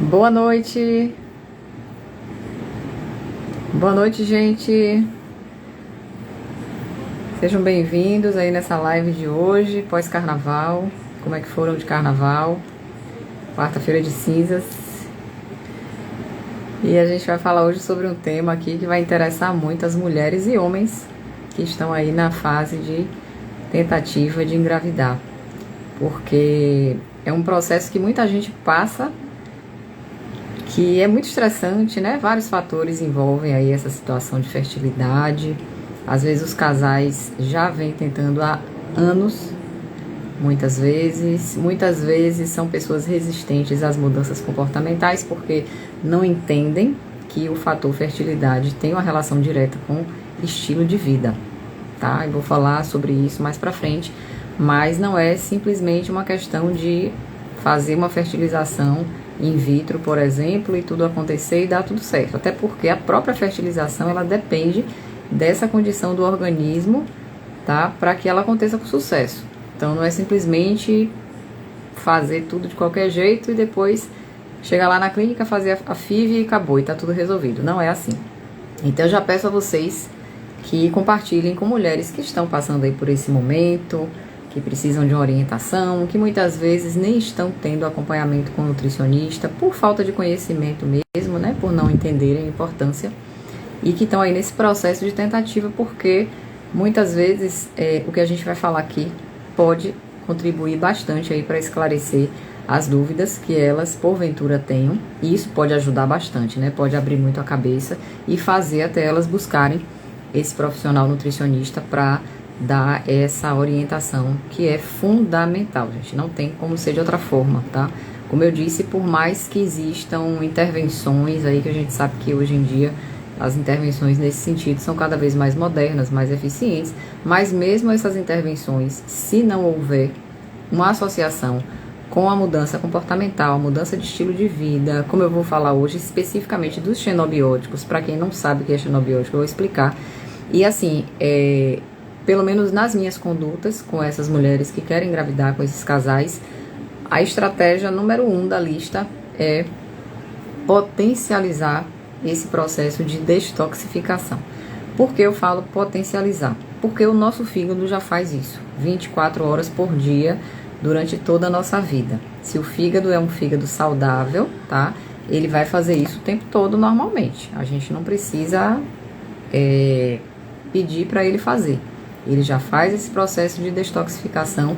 Boa noite. Boa noite, gente. Sejam bem-vindos aí nessa live de hoje, pós-carnaval. Como é que foram de carnaval? Quarta-feira de cinzas. E a gente vai falar hoje sobre um tema aqui que vai interessar muito as mulheres e homens que estão aí na fase de tentativa de engravidar. Porque é um processo que muita gente passa, que é muito estressante, né? Vários fatores envolvem aí essa situação de fertilidade. Às vezes os casais já vêm tentando há anos, muitas vezes são pessoas resistentes às mudanças comportamentais porque não entendem que o fator fertilidade tem uma relação direta com estilo de vida, tá? Eu vou falar sobre isso mais pra frente, mas não é simplesmente uma questão de fazer uma fertilização in vitro, por exemplo, e tudo acontecer e dar tudo certo. Até porque a própria fertilização, ela depende dessa condição do organismo, tá? Para que ela aconteça com sucesso. Então, não é simplesmente fazer tudo de qualquer jeito e depois chegar lá na clínica, fazer a FIV e acabou, e tá tudo resolvido. Não é assim. Então, eu já peço a vocês que compartilhem com mulheres que estão passando aí por esse momento, que precisam de uma orientação, que muitas vezes nem estão tendo acompanhamento com o nutricionista por falta de conhecimento mesmo, né, por não entenderem a importância, e que estão aí nesse processo de tentativa, porque muitas vezes o que a gente vai falar aqui pode contribuir bastante aí para esclarecer as dúvidas que elas porventura tenham, e isso pode ajudar bastante, né, pode abrir muito a cabeça e fazer até elas buscarem esse profissional nutricionista para dar essa orientação que é fundamental, gente. Não tem como ser de outra forma, tá? Como eu disse, por mais que existam intervenções aí, que a gente sabe que hoje em dia as intervenções nesse sentido são cada vez mais modernas, mais eficientes, mas mesmo essas intervenções, se não houver uma associação com a mudança comportamental, a mudança de estilo de vida, como eu vou falar hoje especificamente dos xenobióticos, para quem não sabe o que é xenobiótico, eu vou explicar. E assim, pelo menos nas minhas condutas com essas mulheres que querem engravidar, com esses casais, a estratégia número 1 da lista é potencializar esse processo de detoxificação. Por que eu falo potencializar? Porque o nosso fígado já faz isso 24 horas por dia durante toda a nossa vida. Se o fígado é um fígado saudável, tá? Ele vai fazer isso o tempo todo normalmente. A gente não precisa pedir para ele fazer. Ele já faz esse processo de detoxificação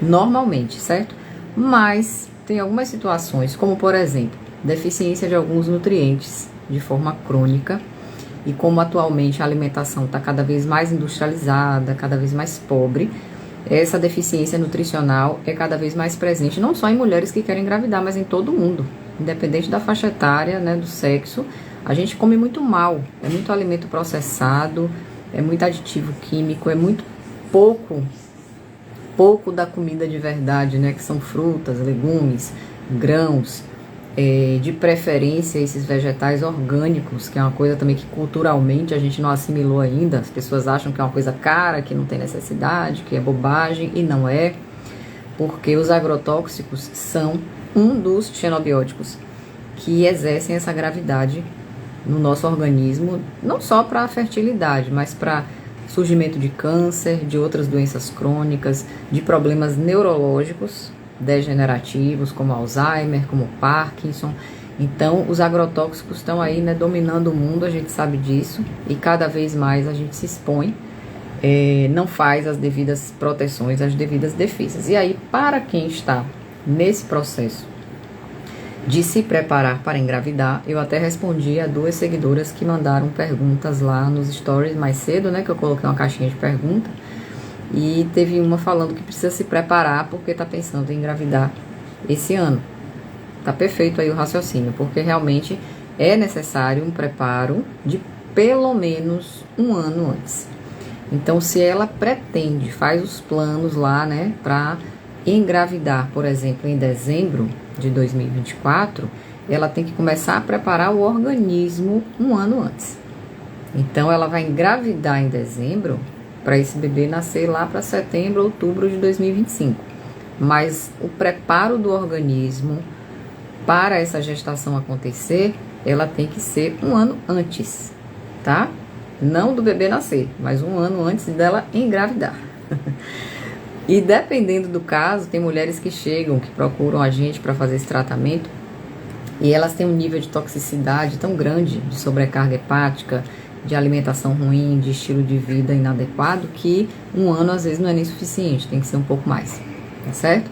normalmente, certo? Mas tem algumas situações, como por exemplo, deficiência de alguns nutrientes de forma crônica, e como atualmente a alimentação está cada vez mais industrializada, cada vez mais pobre, essa deficiência nutricional é cada vez mais presente, não só em mulheres que querem engravidar, mas em todo mundo, independente da faixa etária, né, do sexo. A gente come muito mal, é muito alimento processado, é muito aditivo químico, é muito pouco da comida de verdade, né? Que são frutas, legumes, grãos, de preferência esses vegetais orgânicos, que é uma coisa também que culturalmente a gente não assimilou ainda. As pessoas acham que é uma coisa cara, que não tem necessidade, que é bobagem, e não é, porque os agrotóxicos são um dos xenobióticos que exercem essa gravidade no nosso organismo, não só para a fertilidade, mas para surgimento de câncer, de outras doenças crônicas, de problemas neurológicos degenerativos, como Alzheimer, como Parkinson. Então, os agrotóxicos estão aí, né, dominando o mundo, a gente sabe disso, e cada vez mais a gente se expõe, não faz as devidas proteções, as devidas defesas. E aí, para quem está nesse processo de se preparar para engravidar, eu até respondi a 2 seguidoras que mandaram perguntas lá nos stories mais cedo, né, que eu coloquei uma caixinha de pergunta, e teve uma falando que precisa se preparar porque está pensando em engravidar esse ano. Tá perfeito aí o raciocínio, porque realmente é necessário um preparo de pelo menos um ano antes. Então, se ela pretende, faz os planos lá, né, para engravidar, por exemplo, em dezembro de 2024, ela tem que começar a preparar o organismo um ano antes. Então, ela vai engravidar em dezembro para esse bebê nascer lá para setembro, outubro de 2025. Mas o preparo do organismo, para essa gestação acontecer, ela tem que ser 1 ano antes, tá? Não do bebê nascer, mas 1 ano antes dela engravidar. E dependendo do caso, tem mulheres que chegam, que procuram a gente para fazer esse tratamento, e elas têm um nível de toxicidade tão grande, de sobrecarga hepática, de alimentação ruim, de estilo de vida inadequado, que 1 ano às vezes não é nem suficiente, tem que ser um pouco mais, tá certo?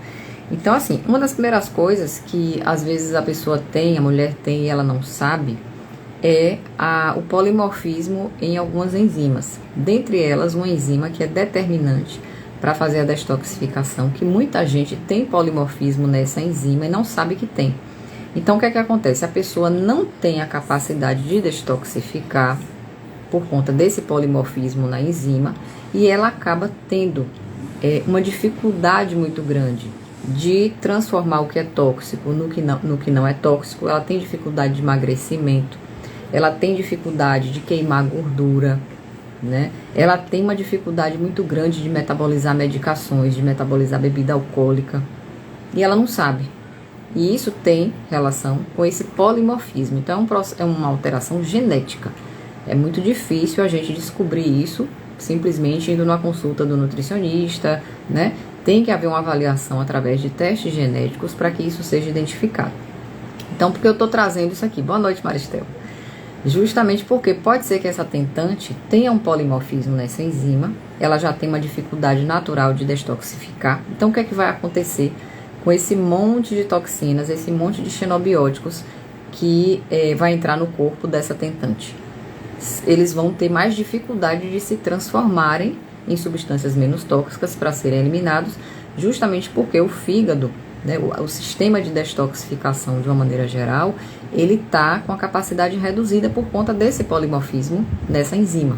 Então, assim, uma das primeiras coisas que às vezes a pessoa tem, a mulher tem e ela não sabe, é o polimorfismo em algumas enzimas. Dentre elas, uma enzima que é determinante para fazer a detoxificação, que muita gente tem polimorfismo nessa enzima e não sabe que tem. Então, o que é que acontece? A pessoa não tem a capacidade de detoxificar por conta desse polimorfismo na enzima e ela acaba tendo uma dificuldade muito grande de transformar o que é tóxico no que não é tóxico. Ela tem dificuldade de emagrecimento, ela tem dificuldade de queimar gordura, né? Ela tem uma dificuldade muito grande de metabolizar medicações, de metabolizar bebida alcoólica, e ela não sabe. E isso tem relação com esse polimorfismo. Então é uma alteração genética. É muito difícil a gente descobrir isso simplesmente indo numa consulta do nutricionista, né? Tem que haver uma avaliação através de testes genéticos para que isso seja identificado. Então, por que eu estou trazendo isso aqui? Boa noite, Maristel. Justamente porque pode ser que essa tentante tenha um polimorfismo nessa enzima, ela já tem uma dificuldade natural de detoxificar. Então, o que é que vai acontecer com esse monte de toxinas, esse monte de xenobióticos que vai entrar no corpo dessa tentante? Eles vão ter mais dificuldade de se transformarem em substâncias menos tóxicas para serem eliminados, justamente porque o fígado, né, o sistema de detoxificação de uma maneira geral, ele está com a capacidade reduzida por conta desse polimorfismo nessa enzima.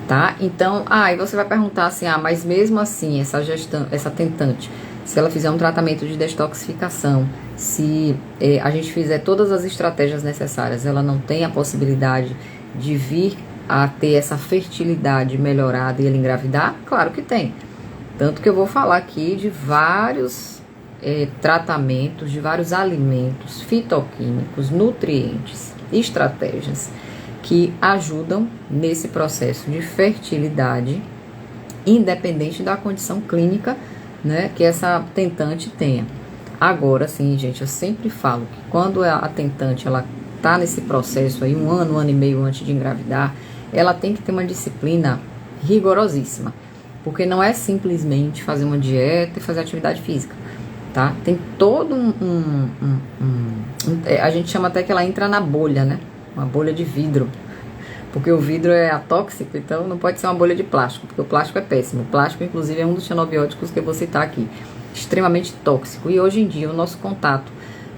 Tá? Então, e você vai perguntar assim, mas mesmo assim, essa tentante, se ela fizer um tratamento de detoxificação, se a gente fizer todas as estratégias necessárias, ela não tem a possibilidade de vir a ter essa fertilidade melhorada e ela engravidar? Claro que tem. Tanto que eu vou falar aqui de vários tratamentos, de vários alimentos, fitoquímicos, nutrientes, estratégias que ajudam nesse processo de fertilidade, independente da condição clínica, né, que essa tentante tenha. Agora, sim, gente, eu sempre falo que quando a tentante ela tá nesse processo aí, 1 ano e meio antes de engravidar, ela tem que ter uma disciplina rigorosíssima, porque não é simplesmente fazer uma dieta e fazer atividade física, tá? Tem todo a gente chama até que ela entra na bolha, né? Uma bolha de vidro, porque o vidro é atóxico, então não pode ser uma bolha de plástico, porque o plástico é péssimo. O plástico, inclusive, é um dos xenobióticos que eu vou citar aqui, extremamente tóxico. E hoje em dia o nosso contato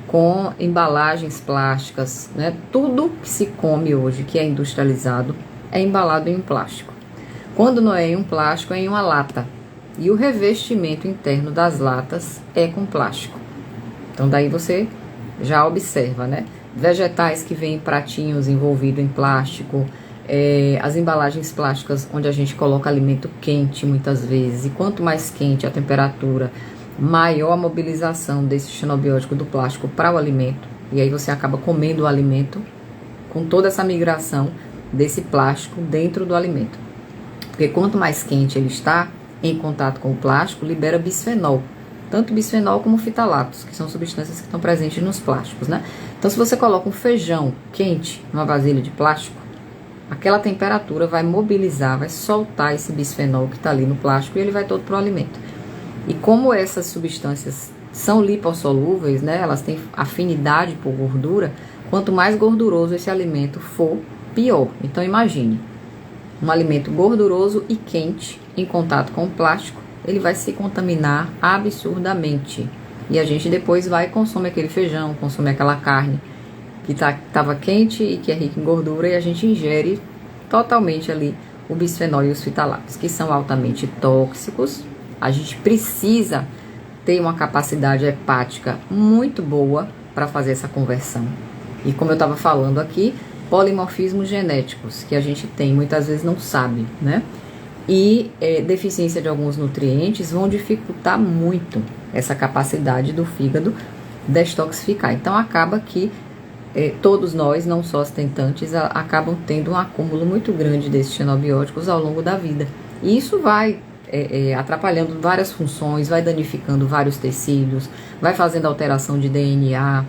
com embalagens plásticas, né? Tudo que se come hoje, que é industrializado, é embalado em um plástico. Quando não é em um plástico, é em uma lata. E o revestimento interno das latas é com plástico. Então daí você já observa, né? Vegetais que vêm em pratinhos envolvidos em plástico, as embalagens plásticas onde a gente coloca alimento quente muitas vezes. E quanto mais quente a temperatura, maior a mobilização desse xenobiótico do plástico para o alimento. E aí você acaba comendo o alimento com toda essa migração desse plástico dentro do alimento. Porque quanto mais quente ele está em contato com o plástico, libera bisfenol. Tanto bisfenol como fitalatos, que são substâncias que estão presentes nos plásticos, né? Então, se você coloca um feijão quente numa vasilha de plástico, aquela temperatura vai mobilizar, vai soltar esse bisfenol que está ali no plástico e ele vai todo para o alimento. E como essas substâncias são lipossolúveis, né? Elas têm afinidade por gordura, quanto mais gorduroso esse alimento for, pior. Então, imagine, um alimento gorduroso e quente em contato com o plástico, ele vai se contaminar absurdamente. E a gente depois vai e consome aquele feijão, consome aquela carne que estava quente e que é rica em gordura, e a gente ingere totalmente ali o bisfenol e os fitalatos, que são altamente tóxicos. A gente precisa ter uma capacidade hepática muito boa para fazer essa conversão. E como eu estava falando aqui, polimorfismos genéticos, que a gente tem, muitas vezes não sabe, né? E deficiência de alguns nutrientes vão dificultar muito essa capacidade do fígado detoxificar. Então acaba que todos nós, não só as tentantes, acabam tendo um acúmulo muito grande desses xenobióticos ao longo da vida. E isso vai atrapalhando várias funções, vai danificando vários tecidos, vai fazendo alteração de DNA,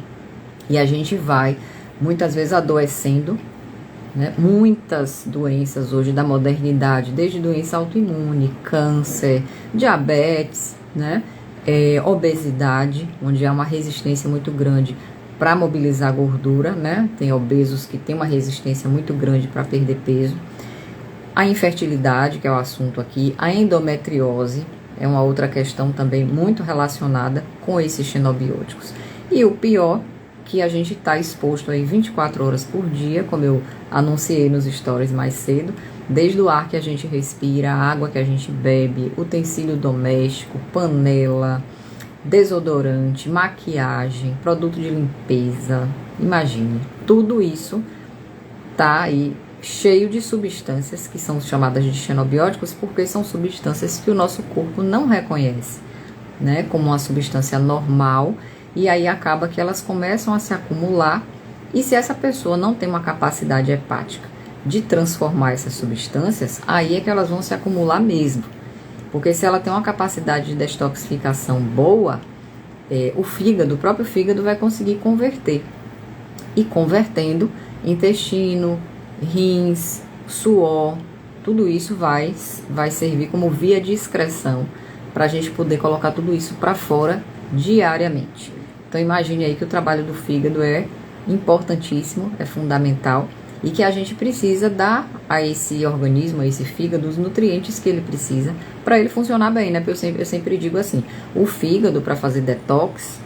e a gente vai, muitas vezes, adoecendo, né? Muitas doenças hoje da modernidade, desde doença autoimune, câncer, diabetes, né? Obesidade, onde há uma resistência muito grande para mobilizar gordura, né? Tem obesos que têm uma resistência muito grande para perder peso. A infertilidade, que é o assunto aqui, a endometriose é uma outra questão também muito relacionada com esses xenobióticos. E o pior, que a gente está exposto aí 24 horas por dia, como eu anunciei nos stories mais cedo, desde o ar que a gente respira, a água que a gente bebe, utensílio doméstico, panela, desodorante, maquiagem, produto de limpeza. Imagine, tudo isso tá aí cheio de substâncias que são chamadas de xenobióticos, porque são substâncias que o nosso corpo não reconhece, né, como uma substância normal, e aí acaba que elas começam a se acumular, e se essa pessoa não tem uma capacidade hepática de transformar essas substâncias, aí é que elas vão se acumular mesmo. Porque se ela tem uma capacidade de detoxificação boa, o próprio fígado vai conseguir converter. E convertendo, intestino, rins, suor, tudo isso vai servir como via de excreção para a gente poder colocar tudo isso para fora diariamente. Então imagine aí que o trabalho do fígado é importantíssimo, é fundamental, e que a gente precisa dar a esse organismo, a esse fígado, os nutrientes que ele precisa para ele funcionar bem, né? Porque eu sempre digo assim, o fígado, para fazer detox,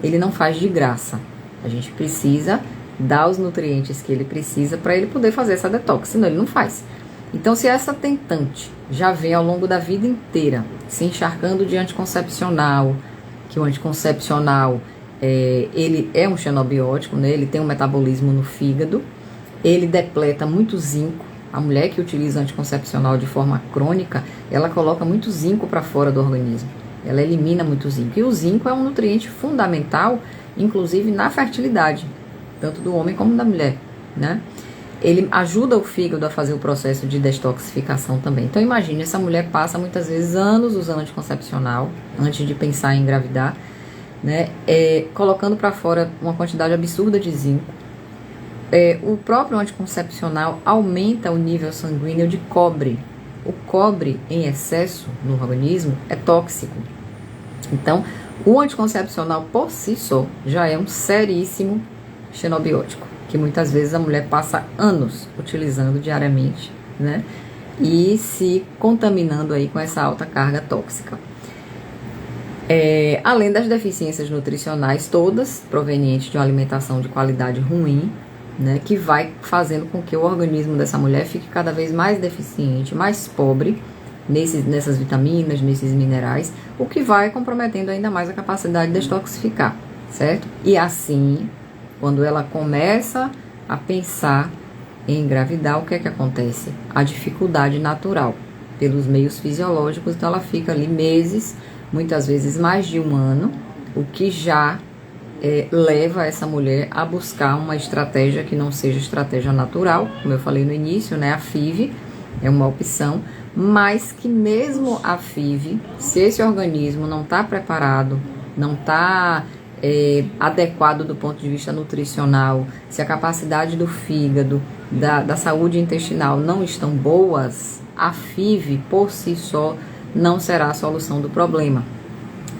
ele não faz de graça. A gente precisa dar os nutrientes que ele precisa para ele poder fazer essa detox, senão ele não faz. Então, se essa tentante já vem ao longo da vida inteira se encharcando de anticoncepcional, que o anticoncepcional ele é um xenobiótico, né? Ele tem um metabolismo no fígado, ele depleta muito zinco. A mulher que utiliza anticoncepcional de forma crônica, ela coloca muito zinco para fora do organismo, ela elimina muito zinco, e o zinco é um nutriente fundamental, inclusive na fertilidade, tanto do homem como da mulher, né? Ele ajuda o fígado a fazer o processo de detoxificação também. Então imagine, essa mulher passa muitas vezes anos usando anticoncepcional antes de pensar em engravidar, né? Colocando para fora uma quantidade absurda de zinco. O próprio anticoncepcional aumenta o nível sanguíneo de cobre. O cobre em excesso no organismo é tóxico. Então, o anticoncepcional por si só já é um seríssimo xenobiótico, que muitas vezes a mulher passa anos utilizando diariamente, né? E se contaminando aí com essa alta carga tóxica. Além das deficiências nutricionais todas, provenientes de uma alimentação de qualidade ruim, né, que vai fazendo com que o organismo dessa mulher fique cada vez mais deficiente, mais pobre nessas vitaminas, nesses minerais, o que vai comprometendo ainda mais a capacidade de detoxificar, certo? E assim, quando ela começa a pensar em engravidar, o que é que acontece? A dificuldade natural pelos meios fisiológicos, então ela fica ali meses, muitas vezes mais de um ano, o que já leva essa mulher a buscar uma estratégia que não seja estratégia natural, como eu falei no início, né? A FIV é uma opção, mas que mesmo a FIV, se esse organismo não está preparado, não está adequado do ponto de vista nutricional, se a capacidade do fígado, da saúde intestinal não estão boas, a FIV por si só não será a solução do problema,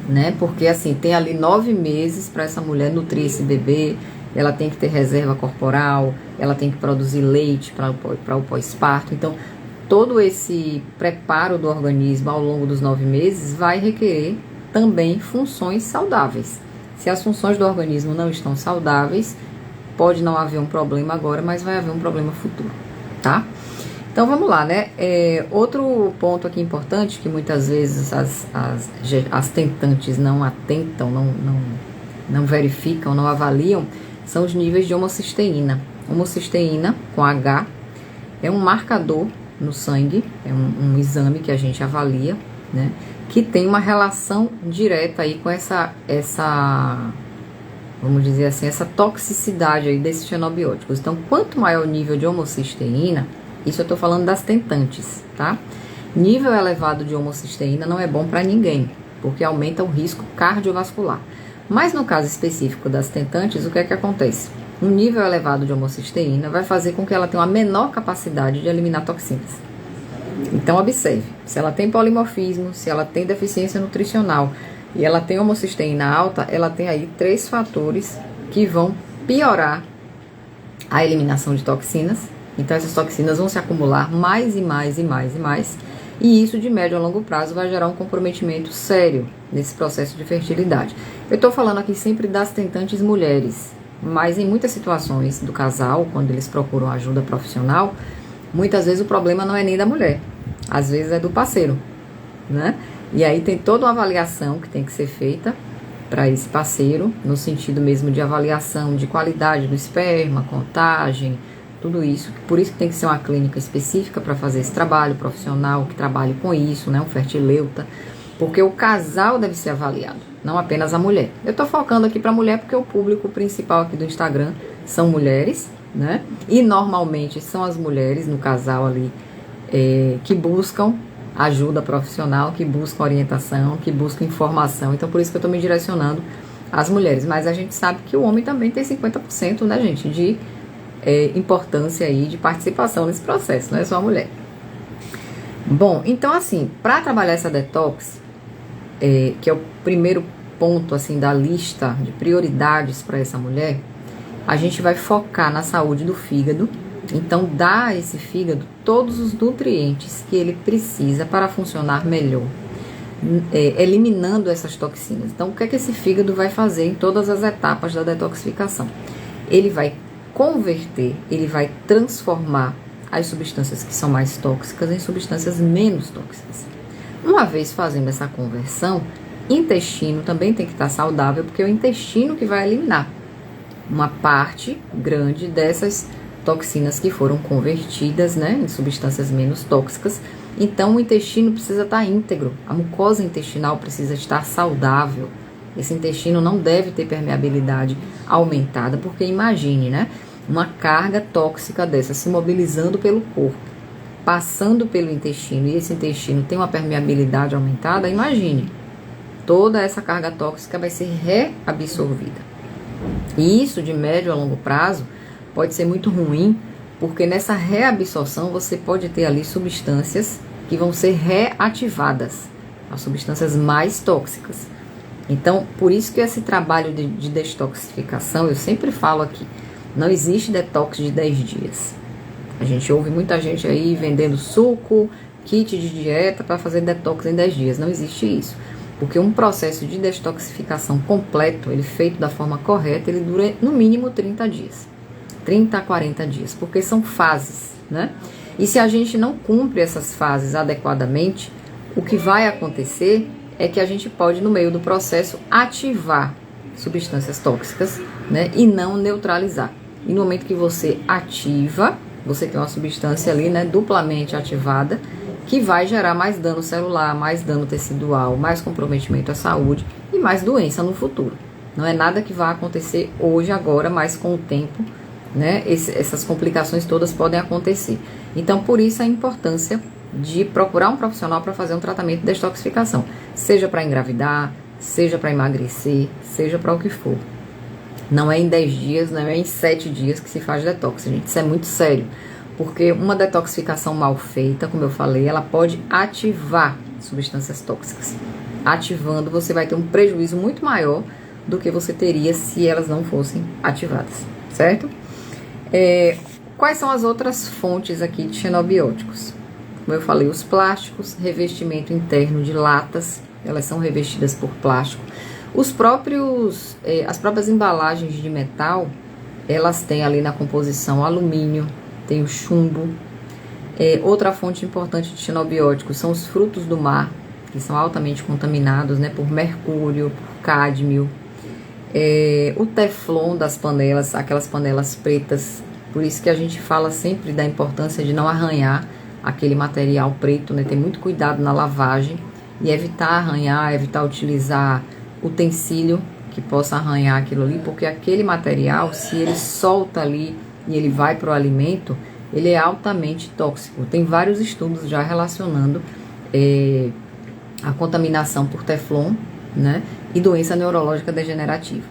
né? Porque assim, tem ali 9 meses para essa mulher nutrir esse bebê, ela tem que ter reserva corporal, ela tem que produzir leite para o pós-parto. Então, todo esse preparo do organismo ao longo dos 9 meses vai requerer também funções saudáveis. Se as funções do organismo não estão saudáveis, pode não haver um problema agora, mas vai haver um problema futuro, tá? Então vamos lá, né? Outro ponto aqui importante, que muitas vezes as tentantes não atentam, não verificam, não avaliam, são os níveis de homocisteína. Homocisteína, com H, é um marcador no sangue, é um exame que a gente avalia, né? Que tem uma relação direta aí com vamos dizer assim, essa toxicidade aí desses xenobióticos. Então, quanto maior o nível de homocisteína, isso eu estou falando das tentantes, tá? Nível elevado de homocisteína não é bom para ninguém, porque aumenta o risco cardiovascular. Mas no caso específico das tentantes, o que é que acontece? Um nível elevado de homocisteína vai fazer com que ela tenha uma menor capacidade de eliminar toxinas. Então, observe, se ela tem polimorfismo, se ela tem deficiência nutricional e ela tem homocisteína alta, ela tem aí 3 fatores que vão piorar a eliminação de toxinas. Então, essas toxinas vão se acumular mais e mais e mais e mais. E isso, de médio a longo prazo, vai gerar um comprometimento sério nesse processo de fertilidade. Eu estou falando aqui sempre das tentantes mulheres, mas em muitas situações do casal, quando eles procuram ajuda profissional, muitas vezes o problema não é nem da mulher, às vezes é do parceiro, né? E aí tem toda uma avaliação que tem que ser feita para esse parceiro, no sentido mesmo de avaliação de qualidade do esperma, contagem, tudo isso. Por isso que tem que ser uma clínica específica para fazer esse trabalho, profissional que trabalhe com isso, né? Um fertileuta, porque o casal deve ser avaliado, não apenas a mulher. Eu estou focando aqui para a mulher porque o público principal aqui do Instagram são mulheres, né? E normalmente são as mulheres no casal ali que buscam ajuda profissional, que buscam orientação, que buscam informação. Então, por isso que eu estou me direcionando às mulheres. Mas a gente sabe que o homem também tem 50%, né, gente, de importância aí, de participação nesse processo, não é só a mulher. Bom, então assim, para trabalhar essa detox, que é o primeiro ponto assim da lista de prioridades para essa mulher, a gente vai focar na saúde do fígado. Então, dá a esse fígado todos os nutrientes que ele precisa para funcionar melhor, eliminando essas toxinas. Então, o que é que esse fígado vai fazer em todas as etapas da detoxificação? Ele vai converter, ele vai transformar as substâncias que são mais tóxicas em substâncias menos tóxicas. Uma vez fazendo essa conversão, intestino também tem que estar saudável, porque é o intestino que vai eliminar uma parte grande dessas toxinas que foram convertidas, né, em substâncias menos tóxicas. Então, o intestino precisa estar íntegro, a mucosa intestinal precisa estar saudável. Esse intestino não deve ter permeabilidade aumentada, porque imagine, né, uma carga tóxica dessa se mobilizando pelo corpo, passando pelo intestino, e esse intestino tem uma permeabilidade aumentada, imagine, toda essa carga tóxica vai ser reabsorvida. E isso, de médio a longo prazo, pode ser muito ruim, porque nessa reabsorção você pode ter ali substâncias que vão ser reativadas, as substâncias mais tóxicas. Então, por isso que esse trabalho de detoxificação, eu sempre falo aqui, não existe detox de 10 dias. A gente ouve muita gente aí vendendo suco, kit de dieta para fazer detox em 10 dias. Não existe isso. Porque um processo de detoxificação completo, ele feito da forma correta, ele dura no mínimo 30 dias. 30 a 40 dias, porque são fases, né? E se a gente não cumpre essas fases adequadamente, o que vai acontecer é que a gente pode, no meio do processo, ativar substâncias tóxicas, né? E não neutralizar. E no momento que você ativa, você tem uma substância ali, né, duplamente ativada, que vai gerar mais dano celular, mais dano tecidual, mais comprometimento à saúde e mais doença no futuro. Não é nada que vai acontecer hoje, agora, mas com o tempo, né, essas complicações todas podem acontecer. Então, por isso a importância de procurar um profissional para fazer um tratamento de detoxificação, seja para engravidar, seja para emagrecer, seja para o que for. Não é em 10 dias, não é em 7 dias que se faz detox, gente. Isso é muito sério, porque uma detoxificação mal feita, como eu falei, ela pode ativar substâncias tóxicas. Ativando, você vai ter um prejuízo muito maior do que você teria se elas não fossem ativadas, certo? Quais são as outras fontes aqui de xenobióticos? Como eu falei, os plásticos, revestimento interno de latas, elas são revestidas por plástico. As próprias embalagens de metal, elas têm ali na composição alumínio, tem o chumbo. Outra fonte importante de xenobióticos são os frutos do mar, que são altamente contaminados, né, por mercúrio, por cádmio. O teflon das panelas, aquelas panelas pretas, por isso que a gente fala sempre da importância de não arranhar aquele material preto, né, ter muito cuidado na lavagem e evitar arranhar, evitar utilizar utensílio que possa arranhar aquilo ali, porque aquele material, se ele solta ali e ele vai para o alimento, ele é altamente tóxico. Tem vários estudos já relacionando a contaminação por Teflon, né, e doença neurológica degenerativa.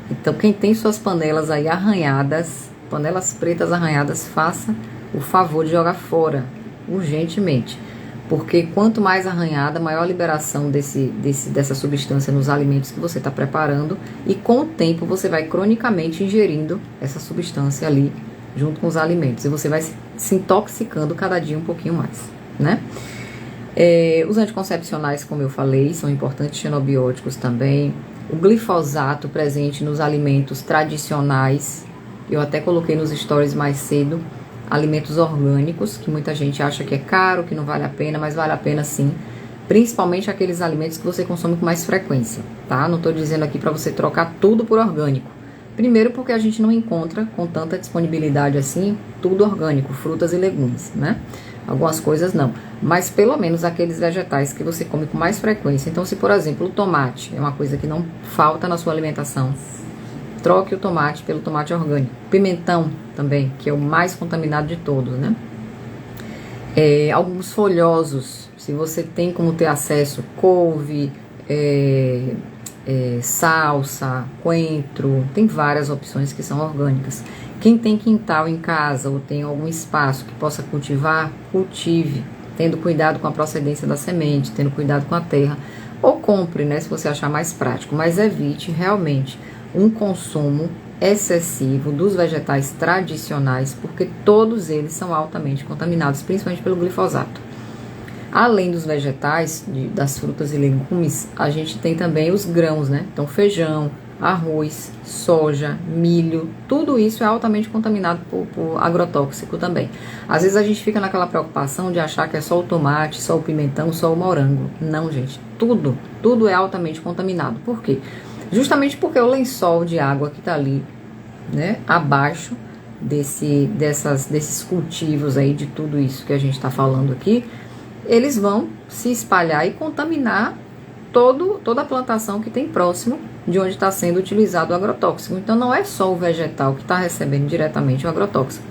Então, quem tem suas panelas aí arranhadas, panelas pretas arranhadas, faça o favor de jogar fora, urgentemente. Porque quanto mais arranhada, maior a liberação dessa substância nos alimentos que você está preparando. E com o tempo você vai cronicamente ingerindo essa substância ali junto com os alimentos. E você vai se intoxicando cada dia um pouquinho mais, né? Os anticoncepcionais, como eu falei, são importantes, xenobióticos também. O glifosato presente nos alimentos tradicionais, eu até coloquei nos stories mais cedo, alimentos orgânicos, que muita gente acha que é caro, que não vale a pena, mas vale a pena sim. Principalmente aqueles alimentos que você consome com mais frequência, tá? Não estou dizendo aqui para você trocar tudo por orgânico. Primeiro porque a gente não encontra com tanta disponibilidade assim, tudo orgânico, frutas e legumes, né? Algumas coisas não, mas pelo menos aqueles vegetais que você come com mais frequência. Então, se por exemplo o tomate é uma coisa que não falta na sua alimentação, troque o tomate pelo tomate orgânico. Pimentão também, que é o mais contaminado de todos, né? Alguns folhosos, se você tem como ter acesso, couve, salsa, coentro, tem várias opções que são orgânicas. Quem tem quintal em casa ou tem algum espaço que possa cultivar, cultive, tendo cuidado com a procedência da semente, tendo cuidado com a terra, ou compre, né, se você achar mais prático, mas evite realmente um consumo excessivo dos vegetais tradicionais, porque todos eles são altamente contaminados, principalmente pelo glifosato. Além dos vegetais, das frutas e legumes, a gente tem também os grãos, né? Então, feijão, arroz, soja, milho, tudo isso é altamente contaminado por agrotóxico também. Às vezes a gente fica naquela preocupação de achar que é só o tomate, só o pimentão, só o morango. Não, gente, tudo é altamente contaminado. Por quê? Justamente porque o lençol de água que está ali, né, abaixo desses cultivos aí, de tudo isso que a gente está falando aqui, eles vão se espalhar e contaminar toda a plantação que tem próximo de onde está sendo utilizado o agrotóxico. Então não é só o vegetal que está recebendo diretamente o agrotóxico.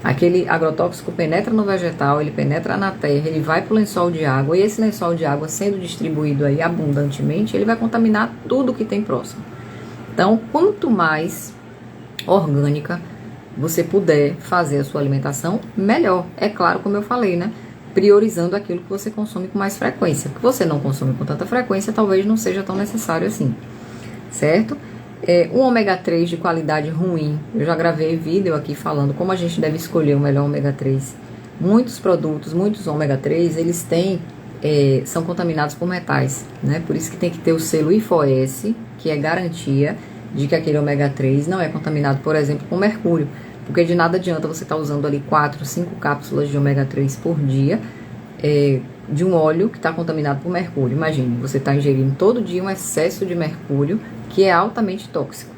Aquele agrotóxico penetra no vegetal, ele penetra na terra, ele vai para o lençol de água, e esse lençol de água sendo distribuído aí abundantemente, ele vai contaminar tudo que tem próximo. Então, quanto mais orgânica você puder fazer a sua alimentação, melhor. É claro, como eu falei, né? Priorizando aquilo que você consome com mais frequência. O que você não consome com tanta frequência, talvez não seja tão necessário assim, certo? Um ômega 3 de qualidade ruim, eu já gravei vídeo aqui falando como a gente deve escolher o melhor ômega 3. Muitos produtos, muitos ômega 3, eles são contaminados por metais, né? Por isso que tem que ter o selo IFOS, que é garantia de que aquele ômega 3 não é contaminado, por exemplo, com mercúrio. Porque de nada adianta você estar usando ali 4, 5 cápsulas de ômega 3 por dia de um óleo que está contaminado por mercúrio. Imagine, você está ingerindo todo dia um excesso de mercúrio que é altamente tóxico,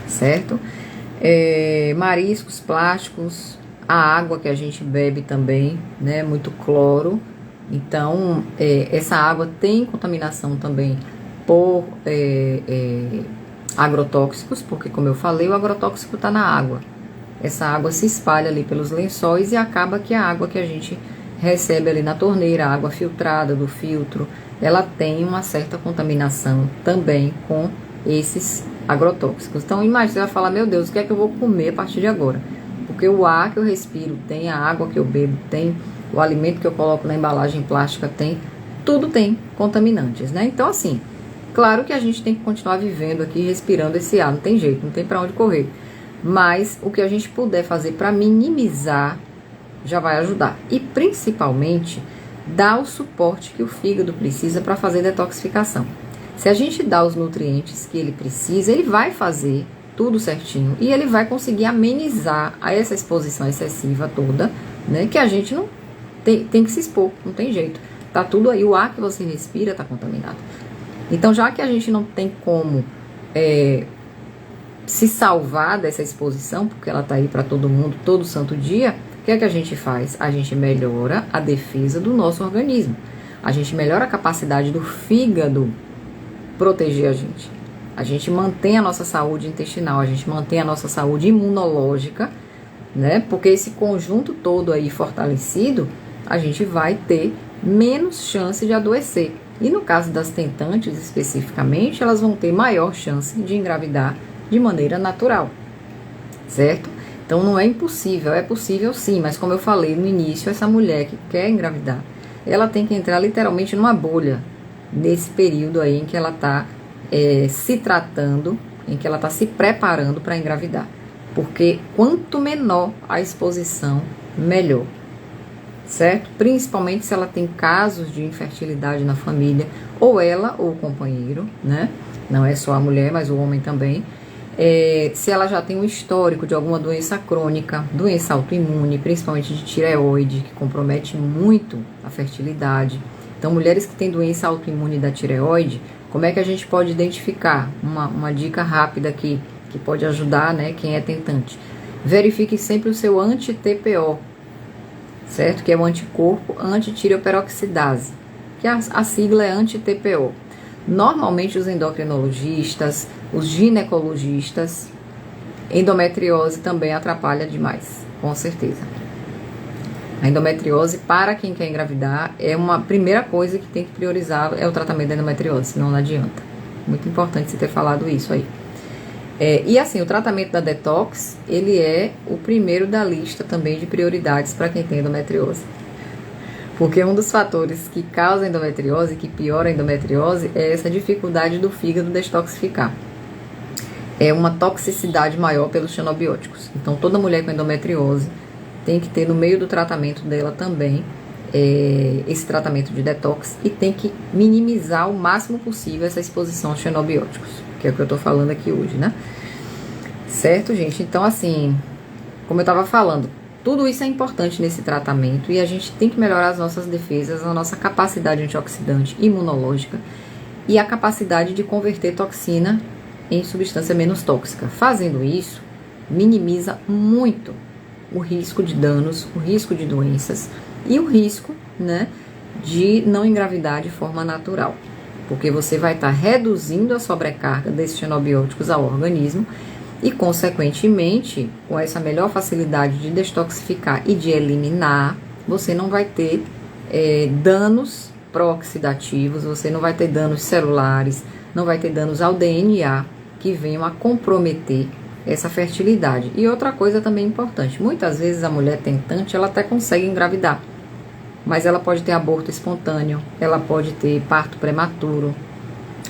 certo? Mariscos, plásticos, a água que a gente bebe também, né? Muito cloro. Então, essa água tem contaminação também por agrotóxicos, porque como eu falei, o agrotóxico está na água. Essa água se espalha ali pelos lençóis e acaba que a água que a gente recebe ali na torneira, a água filtrada do filtro, ela tem uma certa contaminação também com esses agrotóxicos. Então imagina, você vai falar, meu Deus, o que é que eu vou comer a partir de agora? Porque o ar que eu respiro tem, a água que eu bebo tem, o alimento que eu coloco na embalagem plástica tem, tudo tem contaminantes, né? Então assim, claro que a gente tem que continuar vivendo aqui, respirando esse ar, não tem jeito, não tem para onde correr. Mas o que a gente puder fazer para minimizar já vai ajudar. E principalmente, dar o suporte que o fígado precisa para fazer detoxificação. Se a gente dá os nutrientes que ele precisa, ele vai fazer tudo certinho e ele vai conseguir amenizar a essa exposição excessiva toda, né? Que a gente não tem que se expor, não tem jeito. Tá tudo aí, o ar que você respira tá contaminado. Então, já que a gente não tem como se salvar dessa exposição, porque ela tá aí para todo mundo, todo santo dia, o que é que a gente faz? A gente melhora a defesa do nosso organismo. A gente melhora a capacidade do fígado proteger a gente. A gente mantém a nossa saúde intestinal, a gente mantém a nossa saúde imunológica, né? Porque esse conjunto todo aí fortalecido, a gente vai ter menos chance de adoecer. E no caso das tentantes especificamente, elas vão ter maior chance de engravidar de maneira natural, certo? Então não é impossível, é possível sim, mas como eu falei no início, essa mulher que quer engravidar, ela tem que entrar literalmente numa bolha, nesse período aí em que ela está se tratando, em que ela está se preparando para engravidar. Porque quanto menor a exposição, melhor. Certo? Principalmente se ela tem casos de infertilidade na família, ou ela ou o companheiro, né? Não é só a mulher, mas o homem também. Se ela já tem um histórico de alguma doença crônica, doença autoimune, principalmente de tireoide, que compromete muito a fertilidade. Então, mulheres que têm doença autoimune da tireoide, como é que a gente pode identificar? Uma dica rápida aqui, que pode ajudar, né, quem é tentante. Verifique sempre o seu anti-TPO, certo? Que é o anticorpo antitireoperoxidase, que a sigla é anti-TPO. Normalmente os endocrinologistas, os ginecologistas, endometriose também atrapalha demais, com certeza. A endometriose, para quem quer engravidar, é uma primeira coisa que tem que priorizar, é o tratamento da endometriose, senão não adianta. Muito importante você ter falado isso aí. E assim, o tratamento da detox, ele é o primeiro da lista também de prioridades para quem tem endometriose. Porque um dos fatores que causa endometriose, que piora a endometriose, é essa dificuldade do fígado detoxificar. É uma toxicidade maior pelos xenobióticos. Então, toda mulher com endometriose tem que ter no meio do tratamento dela também esse tratamento de detox e tem que minimizar o máximo possível essa exposição aos xenobióticos, que é o que eu tô falando aqui hoje, né? Certo, gente? Então, assim, como eu tava falando, tudo isso é importante nesse tratamento e a gente tem que melhorar as nossas defesas, a nossa capacidade antioxidante imunológica e a capacidade de converter toxina em substância menos tóxica. Fazendo isso, minimiza muito o risco de danos, o risco de doenças e o risco, né, de não engravidar de forma natural. Porque você vai estar reduzindo a sobrecarga desses xenobióticos ao organismo e, consequentemente, com essa melhor facilidade de detoxificar e de eliminar, você não vai ter danos pró-oxidativos, você não vai ter danos celulares, não vai ter danos ao DNA que venham a comprometer essa fertilidade. E outra coisa também importante, muitas vezes a mulher tentante, ela até consegue engravidar, mas ela pode ter aborto espontâneo, ela pode ter parto prematuro,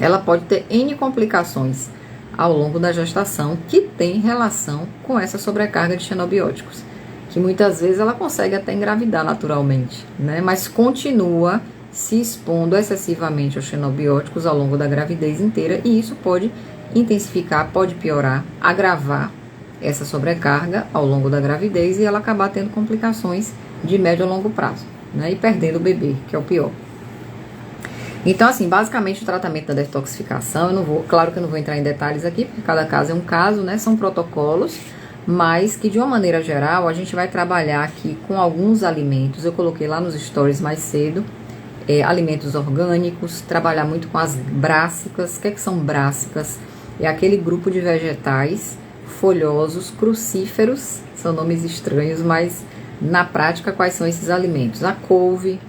ela pode ter N complicações ao longo da gestação que tem relação com essa sobrecarga de xenobióticos, que muitas vezes ela consegue até engravidar naturalmente, né? Mas continua se expondo excessivamente aos xenobióticos ao longo da gravidez inteira e isso pode intensificar, pode piorar, agravar essa sobrecarga ao longo da gravidez e ela acabar tendo complicações de médio a longo prazo, né? E perdendo o bebê, que é o pior. Então, assim, basicamente o tratamento da detoxificação, claro que eu não vou entrar em detalhes aqui, porque cada caso é um caso, né? São protocolos, mas que de uma maneira geral a gente vai trabalhar aqui com alguns alimentos. Eu coloquei lá nos stories mais cedo, alimentos orgânicos, trabalhar muito com as brássicas. O que são brássicas? É aquele grupo de vegetais folhosos, crucíferos, são nomes estranhos, mas na prática quais são esses alimentos? A couve,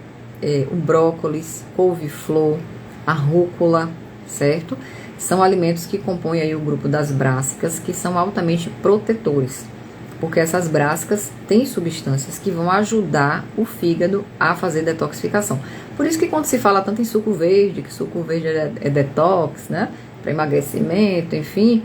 o brócolis, couve-flor, a rúcula, certo? São alimentos que compõem aí o grupo das brássicas, que são altamente protetores, porque essas brássicas têm substâncias que vão ajudar o fígado a fazer detoxificação. Por isso que quando se fala tanto em suco verde, que suco verde é detox, né? Para emagrecimento, enfim,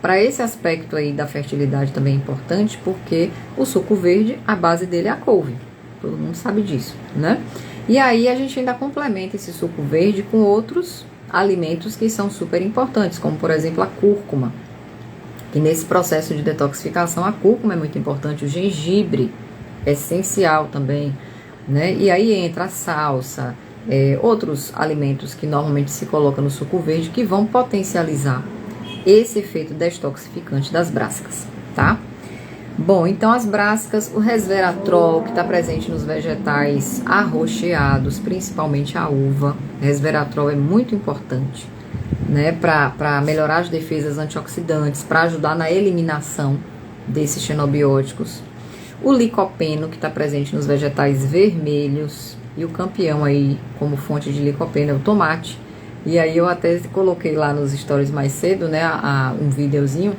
para esse aspecto aí da fertilidade também é importante, porque o suco verde, a base dele é a couve. Todo mundo sabe disso, né? E aí a gente ainda complementa esse suco verde com outros alimentos que são super importantes, como por exemplo a cúrcuma. E nesse processo de detoxificação, a cúrcuma é muito importante, o gengibre é essencial também, né? E aí entra a salsa, outros alimentos que normalmente se coloca no suco verde que vão potencializar esse efeito detoxificante das brássicas, tá? Bom, então as brássicas, o resveratrol que está presente nos vegetais arroxeados, principalmente a uva. Resveratrol é muito importante, né, para melhorar as defesas antioxidantes, para ajudar na eliminação desses xenobióticos. O licopeno, que está presente nos vegetais vermelhos, e o campeão aí como fonte de licopeno é o tomate. E aí eu até coloquei lá nos stories mais cedo, né, um videozinho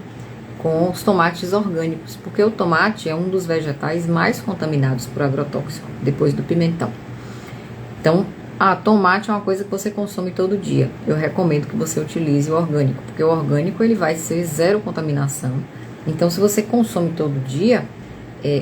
com os tomates orgânicos, porque o tomate é um dos vegetais mais contaminados por agrotóxico, depois do pimentão. Então, tomate é uma coisa que você consome todo dia. Eu recomendo que você utilize o orgânico, porque o orgânico ele vai ser zero contaminação. Então, se você consome todo dia,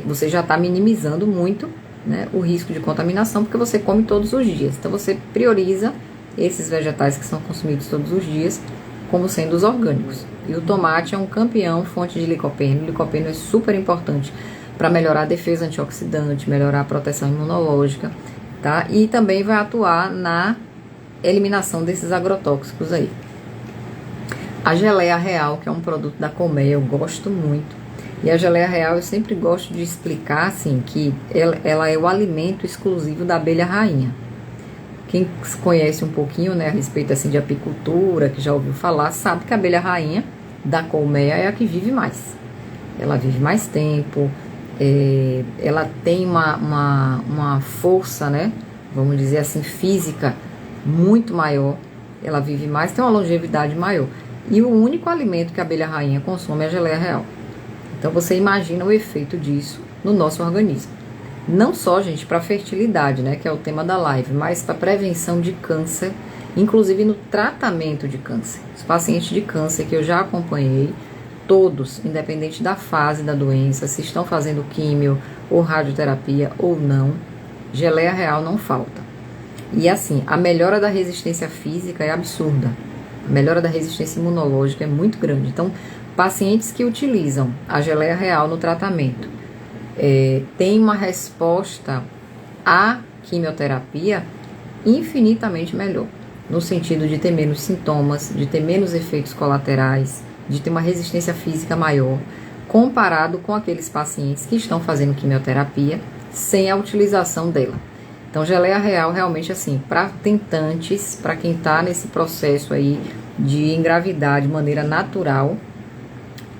você já está minimizando muito, né, o risco de contaminação, porque você come todos os dias. Então, você prioriza esses vegetais que são consumidos todos os dias como sendo os orgânicos. E o tomate é um campeão fonte de licopeno. O licopeno é super importante para melhorar a defesa antioxidante, melhorar a proteção imunológica, tá? E também vai atuar na eliminação desses agrotóxicos aí. A geleia real, que é um produto da colmeia, eu gosto muito. E a geleia real eu sempre gosto de explicar assim, que ela é o alimento exclusivo da abelha rainha. Quem conhece um pouquinho, né, a respeito assim, de apicultura, que já ouviu falar, sabe que a abelha rainha da colmeia é a que vive mais. Ela vive mais tempo, ela tem uma força, né, vamos dizer assim, física muito maior. Ela vive mais, tem uma longevidade maior. E o único alimento que a abelha rainha consome é a geleia real. Então você imagina o efeito disso no nosso organismo. Não só, gente, para fertilidade, né, que é o tema da live, mas para prevenção de câncer, inclusive no tratamento de câncer. Os pacientes de câncer que eu já acompanhei, todos, independente da fase da doença, se estão fazendo químio ou radioterapia ou não, geleia real não falta. E assim, a melhora da resistência física é absurda. A melhora da resistência imunológica é muito grande. Então, pacientes que utilizam a geleia real no tratamento tem uma resposta à quimioterapia infinitamente melhor, no sentido de ter menos sintomas, de ter menos efeitos colaterais, de ter uma resistência física maior, comparado com aqueles pacientes que estão fazendo quimioterapia sem a utilização dela. Então, geleia real realmente assim, para tentantes, para quem está nesse processo aí de engravidar de maneira natural,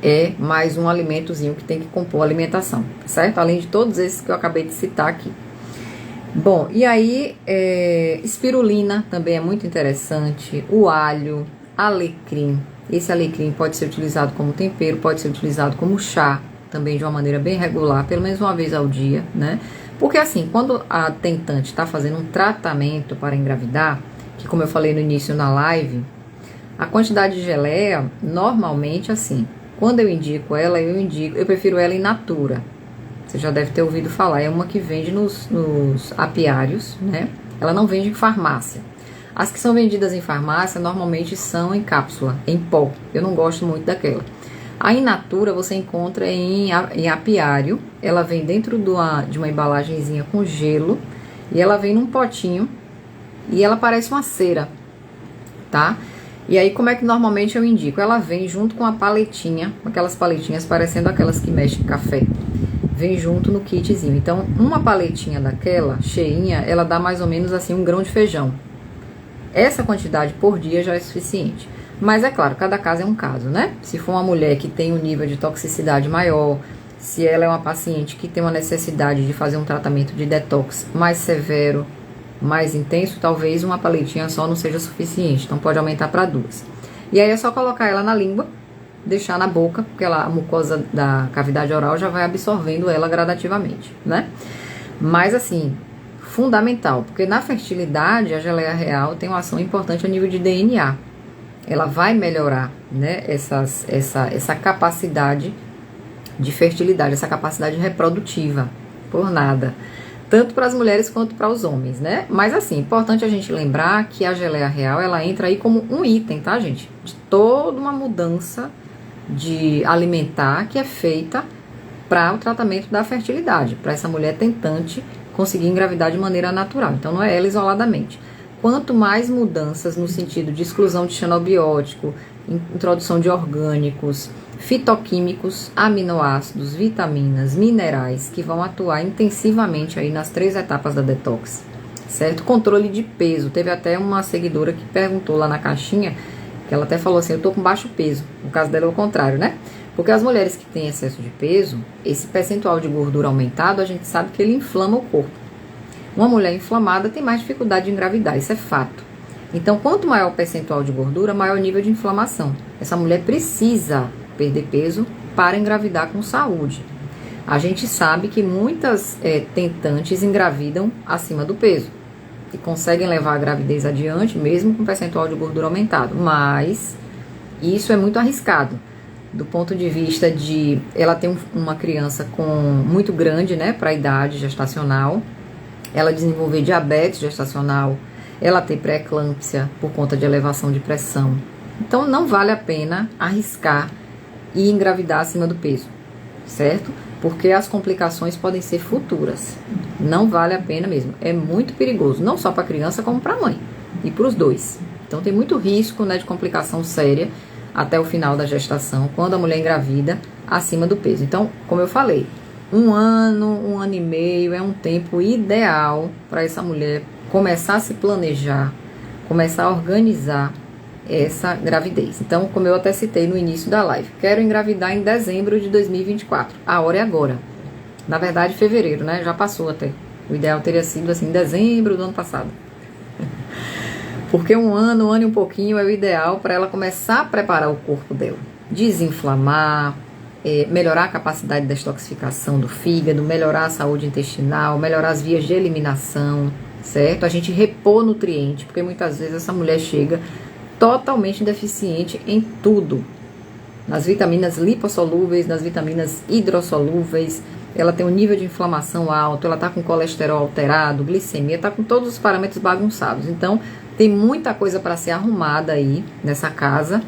é mais um alimentozinho que tem que compor a alimentação, certo? Além de todos esses que eu acabei de citar aqui. Bom, e aí, espirulina também é muito interessante, o alho, alecrim. Esse alecrim pode ser utilizado como tempero, pode ser utilizado como chá, também de uma maneira bem regular, pelo menos uma vez ao dia, né? Porque assim, quando a tentante está fazendo um tratamento para engravidar, que como eu falei no início na live, a quantidade de geleia, normalmente assim, quando eu indico ela, eu prefiro ela in natura. Você já deve ter ouvido falar, é uma que vende nos apiários, né? Ela não vende em farmácia. As que são vendidas em farmácia, normalmente são em cápsula, em pó. Eu não gosto muito daquela. A in natura você encontra em apiário. Ela vem dentro de uma embalagenzinha com gelo. E ela vem num potinho. E ela parece uma cera, tá? E aí, como é que normalmente eu indico? Ela vem junto com a paletinha, aquelas paletinhas parecendo aquelas que mexem café. Vem junto no kitzinho. Então, uma paletinha daquela, cheinha, ela dá mais ou menos assim um grão de feijão. Essa quantidade por dia já é suficiente. Mas é claro, cada caso é um caso, né? Se for uma mulher que tem um nível de toxicidade maior, se ela é uma paciente que tem uma necessidade de fazer um tratamento de detox mais severo, mais intenso, talvez uma paletinha só não seja suficiente. Então pode aumentar para 2. E aí é só colocar ela na língua, deixar na boca, porque a mucosa da cavidade oral já vai absorvendo ela gradativamente, né? Mas assim, fundamental, porque na fertilidade a geleia real tem uma ação importante a nível de DNA. Ela vai melhorar, né, essa capacidade de fertilidade, essa capacidade reprodutiva, por nada. Tanto para as mulheres quanto para os homens, né? Mas assim, importante a gente lembrar que a geleia real, ela entra aí como um item, tá, gente? De toda uma mudança de alimentar que é feita para o tratamento da fertilidade, para essa mulher tentante conseguir engravidar de maneira natural. Então, não é ela isoladamente. Quanto mais mudanças no sentido de exclusão de xenobiótico, introdução de orgânicos, fitoquímicos, aminoácidos, vitaminas, minerais, que vão atuar intensivamente aí nas 3 etapas da detox, certo? Controle de peso. Teve até uma seguidora que perguntou lá na caixinha Que ela até falou assim, eu tô com baixo peso. No caso dela é o contrário, né? Porque as mulheres que têm excesso de peso, esse percentual de gordura aumentado, a gente sabe que ele inflama o corpo. Uma mulher inflamada tem mais dificuldade de engravidar, isso é fato. Então, quanto maior o percentual de gordura, maior o nível de inflamação. Essa mulher precisa perder peso para engravidar com saúde. A gente sabe que muitas tentantes engravidam acima do peso e conseguem levar a gravidez adiante, mesmo com o percentual de gordura aumentado. Mas isso é muito arriscado, do ponto de vista de ela ter uma criança muito grande, né, para a idade gestacional, ela desenvolver diabetes gestacional, ela ter pré-eclâmpsia por conta de elevação de pressão. Então não vale a pena arriscar e engravidar acima do peso, certo? Porque as complicações podem ser futuras. Não vale a pena mesmo. É muito perigoso, não só para a criança como para a mãe e para os dois. Então tem muito risco, né, de complicação séria até o final da gestação, quando a mulher engravida acima do peso. Então, como eu falei, 1 ano e meio é um tempo ideal para essa mulher começar a se planejar, começar a organizar essa gravidez. Então, como eu até citei no início da live, quero engravidar em dezembro de 2024. A hora é agora. Na verdade, fevereiro, né? Já passou até. O ideal teria sido assim, em dezembro do ano passado. Porque 1 ano e um pouquinho é o ideal para ela começar a preparar o corpo dela. Desinflamar, melhorar a capacidade de detoxificação do fígado, melhorar a saúde intestinal, melhorar as vias de eliminação, certo? A gente repor nutriente, porque muitas vezes essa mulher chega totalmente deficiente em tudo. Nas vitaminas lipossolúveis, nas vitaminas hidrossolúveis, ela tem um nível de inflamação alto, ela está com colesterol alterado, glicemia, está com todos os parâmetros bagunçados. Então, tem muita coisa para ser arrumada aí nessa casa,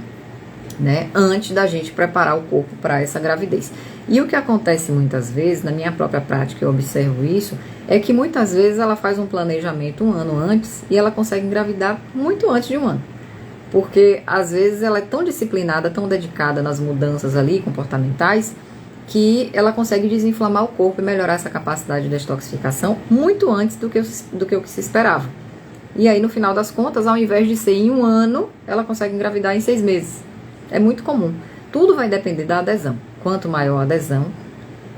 né, antes da gente preparar o corpo para essa gravidez. E o que acontece muitas vezes, na minha própria prática eu observo isso, é que muitas vezes ela faz um planejamento 1 ano antes e ela consegue engravidar muito antes de 1 ano. Porque às vezes ela é tão disciplinada, tão dedicada nas mudanças ali comportamentais, que ela consegue desinflamar o corpo e melhorar essa capacidade de detoxificação muito antes do que o que se esperava. E aí, no final das contas, ao invés de ser em 1 ano, ela consegue engravidar em 6 meses. É muito comum. Tudo vai depender da adesão. Quanto maior a adesão,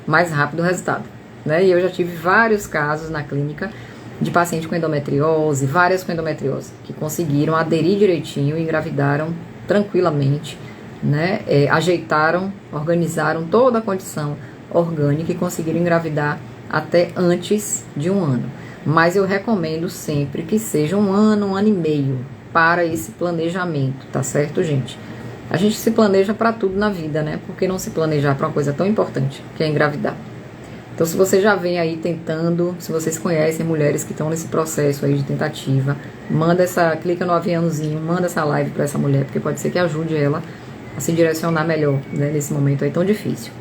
mais rápido o resultado, né? E eu já tive vários casos na clínica de paciente com endometriose, várias com endometriose, que conseguiram aderir direitinho e engravidaram tranquilamente, né? Ajeitaram, organizaram toda a condição orgânica e conseguiram engravidar até antes de 1 ano. Mas eu recomendo sempre que seja 1 ano e meio para esse planejamento, tá certo, gente? A gente se planeja para tudo na vida, né? Por que não se planejar para uma coisa tão importante, que é engravidar? Então, se você já vem aí tentando, se vocês conhecem mulheres que estão nesse processo aí de tentativa, clica no aviãozinho, manda essa live para essa mulher, porque pode ser que ajude ela a se direcionar melhor, né, nesse momento aí tão difícil.